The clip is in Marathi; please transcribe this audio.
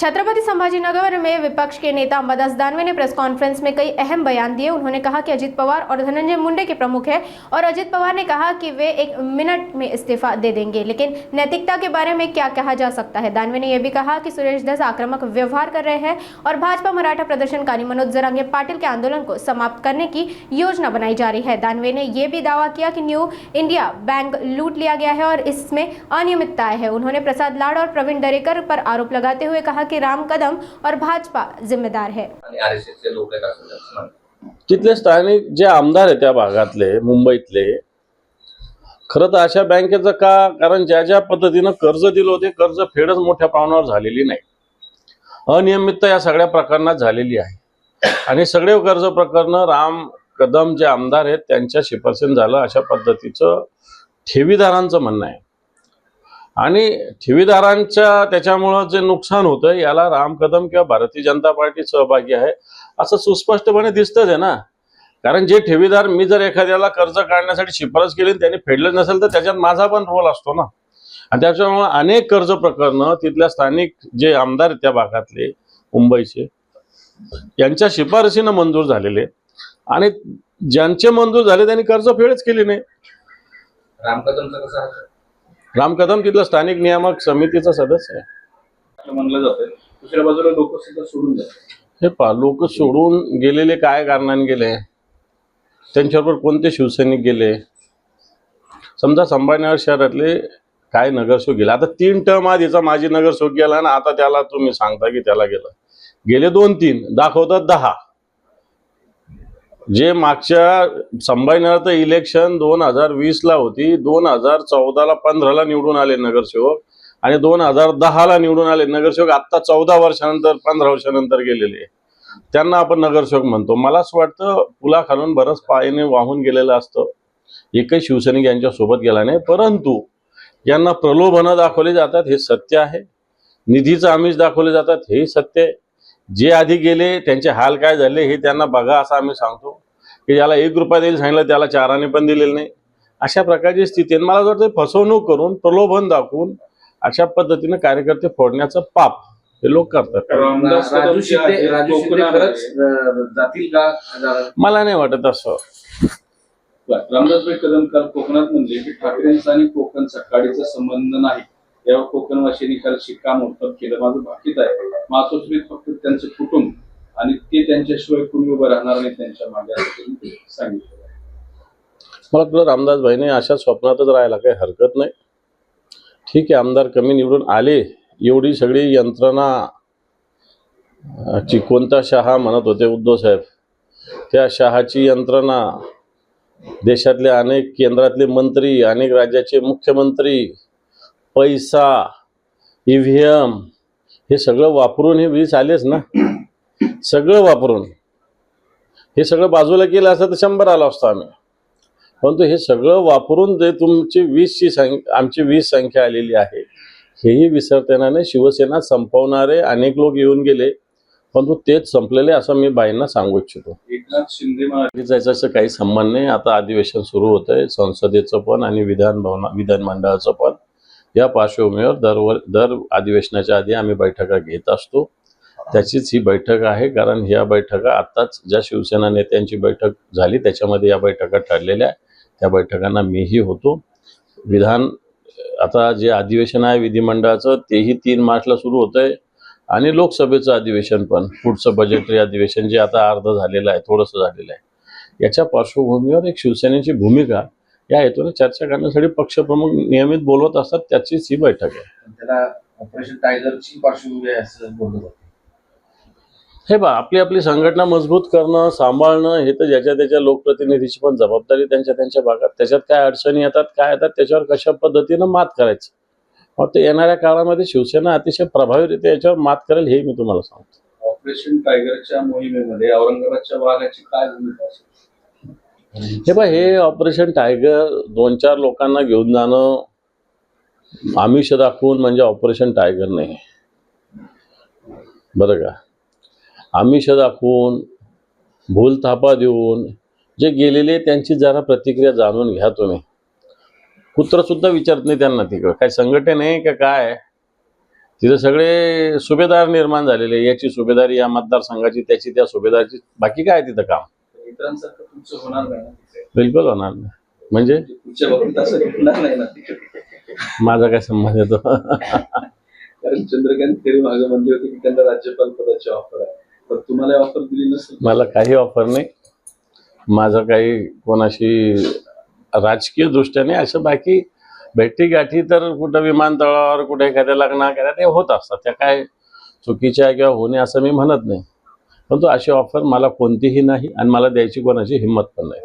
छत्रपति संभाजीनगर में विपक्ष के नेता अंबादास दानवे ने प्रेस कॉन्फ्रेंस में कई अहम बयान दिए। उन्होंने कहा कि अजित पवार और धनंजय मुंडे के प्रमुख हैं और अजित पवार ने कहा कि वे 1 मिनट में इस्तीफा दे देंगे, लेकिन नैतिकता के बारे में क्या कहा जा सकता है। दानवे ने यह भी कहा कि सुरेश धस आक्रामक व्यवहार कर रहे हैं और भाजपा मराठा प्रदर्शनकारी मनोज जरांगे पाटिल के आंदोलन को समाप्त करने की योजना बनाई जा रही है। दानवे ने यह भी दावा किया कि न्यू इंडिया बैंक लूट लिया गया है और इसमें अनियमितताएं है। उन्होंने प्रसाद लाड और प्रवीण दरेकर पर आरोप लगाते हुए कहा कि राम कदम और भाजपा जिम्मेदार है। तिथले स्थानिक जे आमदार आहेत त्या भागातले मुंबईतले खरं तर अशा बँकेचं का, कारण ज्या ज्या पद्धतीनं कर्ज दिलं होते कर्ज फेडच मोठ्या प्रमाणावर झालेली नाही, अनियमितता या सगळ्या प्रकरणात झालेली आहे आणि सगळे कर्ज प्रकरण राम कदम जे आमदार आहेत त्यांच्या शिफारसीने झालं अशा पद्धतीचं ठेवीदारांचं म्हणणं आहे आणि ठेवीदारांच्या त्याच्यामुळे जे नुकसान होतं याला राम कदम किंवा भारतीय जनता पार्टी सहभागी आहे असं सुस्पष्टपणे दिसतंच आहे ना। कारण जे ठेवीदार, मी जर एखाद्याला कर्ज काढण्यासाठी शिफारस केली त्यांनी फेडलं नसेल तर त्याच्यात माझा पण रोल असतो ना। आणि त्याच्यामुळे अनेक कर्ज प्रकरणं तिथल्या स्थानिक जे आमदार आहेत त्या भागातले मुंबईचे यांच्या शिफारसीने मंजूर झालेले आणि ज्यांचे मंजूर झाले त्यांनी कर्ज फेडच केली नाही। राम कदम तिथला स्थानिक नियामक समितीचा सदस्य आहे म्हणलं जातं। दुसऱ्या बाजूला लोक सुद्धा सोडून जातात। हे पहा, लोक सोडून गेलेले काय कारणाने गेले, त्यांच्याबरोबर कोणते शिवसैनिक गेले। समजा संभाजीनगर शहरातले काय नगरसेवक गेले, आता 3 टर्म आधीचा माजी नगरसेवक गेला ना, आता त्याला तुम्ही सांगता की त्याला गेले 2-3 दाखवतात 10। जे मागच्या संभाजीनगरचं इलेक्शन 2020 ला होती, 2014 ला 15 ला निवडून आले नगरसेवक आणि 2010 ला निवडून आले नगरसेवक। आता 14 वर्षानंतर 15 वर्षानंतर गेलेले त्यांना आपण नगरसेवक म्हणतो। मला असं वाटतं पुलाखालून बरंच पायाने वाहून गेलेलं असतं, एकही शिवसैनिक यांच्या सोबत गेला नाही, परंतु यांना प्रलोभनं दाखवली जातात हे सत्य आहे, निधीचं आमिष दाखवले जातात हेही सत्य आहे। जे आधी गेले त्यांचे हाल काय झाले हे त्यांना बघा असं आम्ही सांगतो की ज्याला 1 रुपया देईल सांगितलं त्याला 4 आणे पण दिलेले नाही, अशा प्रकारची स्थिती आहे। मला वाटतं फसवणूक करून प्रलोभन दाखवून अशा पद्धतीने कार्यकर्ते फोडण्याचं पाप हे लोक करतात। मला नाही वाटत असं। रामदासभाई कदम काल कोकणात म्हणले की ठाकरेंचा आणि कोकण सकाळीचा संबंध नाही, यावर कोकणवासींनी काल शिक्कामोर्तब केलं। माझं भाकीत आहे, मातोश्रीत फक्त त्यांचं कुटुंब आणि ते त्यांच्याशिवाय कुणी उभं राहणार नाही त्यांच्या मागे सांगितलं। मला वाटतं रामदासभाईने अशा स्वप्नातच राहायला काही हरकत नाही। ठीक आहे, आमदार कमी निवडून आले, एवढी सगळी यंत्रणा कोणता शहा म्हणत होते उद्धव साहेब, त्या शहाची यंत्रणा, देशातले अनेक केंद्रातले मंत्री, अनेक राज्याचे मुख्यमंत्री, पैसा, ईव्हीएम हे सगळं वापरून हे 20 आलेच ना। सगळं वापरून हे सगळं बाजूला केलं असतं तर 100 आला असतो आम्ही, परंतु हे सगळं वापरून जे तुमची 20ची संख्या, आमची 20 संख्या आलेली आहे हेही विसरतेनाने शिवसेना संपवणारे अनेक लोक येऊन गेले, परंतु तेच संपलेले असं मी बाईंना सांगू इच्छितो। एकनाथ शिंदे जायचं काही संबंध नाही। आता अधिवेशन सुरू होतंय संसदेचं पण आणि विधानमंडळाचं पण। या पार्श्वभूमीवर दर अधिवेशनाच्या आधी आम्ही बैठका घेत असतो, त्याचीच ही बैठक आहे। कारण ह्या बैठका आत्ताच ज्या शिवसेना नेत्यांची बैठक झाली त्याच्यामध्ये या बैठका ठरलेल्या आहे, त्या बैठकांना मीही होतो। आता जे अधिवेशन आहे विधिमंडळाचं तेही 3 मार्चला सुरू होतंय आणि लोकसभेचं अधिवेशन पण, पुढचं बजेटरी अधिवेशन जे आता अर्ध झालेलं आहे, थोडंसं झालेलं आहे। याच्या पार्श्वभूमीवर एक शिवसेनेची भूमिका या हेतूने चर्चा करण्यासाठी पक्षप्रमुख नियमित बोलवत असतात, त्याचीच ही बैठक आहे। त्याला ऑपरेशन टायगरची पार्श्वभूमी आहे असं बोललं जातं। हे बा, आपली आपली संघटना मजबूत करणं, सांभाळणं हे तर ज्याच्या त्याच्या लोकप्रतिनिधीची पण जबाबदारी त्यांच्या त्यांच्या भागात। त्याच्यात काय अडचणी येतात, काय येतात, त्याच्यावर कशा पद्धतीनं मात करायचं, मग ते येणाऱ्या काळामध्ये शिवसेना अतिशय प्रभावीरित्या याच्यावर मात करेल हे मी तुम्हाला सांगतो। ऑपरेशन टायगरच्या मोहिमेमध्ये औरंगाबादच्या वाघाची काय भूमिका असेल? हे बा, हे ऑपरेशन टायगर 2-4 लोकांना घेऊन जाणं आमिष दाखवून म्हणजे ऑपरेशन टायगर नाही, बरं का। आमिष दाखवून, भूलथापा देऊन जे गेलेले त्यांची जरा प्रतिक्रिया जाणून घ्या तुम्ही। कुत्र सुद्धा विचारत नाही त्यांना तिकडं काय संघटन आहे का काय, तिथे सगळे सुभेदार निर्माण झालेले, याची सुभेदारी या मतदारसंघाची, त्याची त्या सुभेदारची, बाकी काय तिथं काम? इतरांसारखं तुमचं होणार नाही ना तिथे. बिलकुल होणार नाही. म्हणजे पुढच्या बाबतीत असं घडणार नाही ना तिकडे. माझा काय संबंध येतो? कारण चंद्रकांत खैरे मागे म्हणले होते की त्यांना राज्यपाल पदाची ऑफर आहे, तर तुम्हाला ऑफर दिली नसेल. मला काही ऑफर नाही. माझं काही कोणाशी राजकीय दृष्ट्याने असं बाकी भेटी गाठी तर कुठं विमानतळावर, कुठे एखाद्या लग्नात ते होत असतात. त्या काय चुकीच्या किंवा होणे असं मी म्हणत नाही, परंतु अशी ऑफर मला कोणतीही नाही आणि मला द्यायची कोणाची हिंमत पण नाही.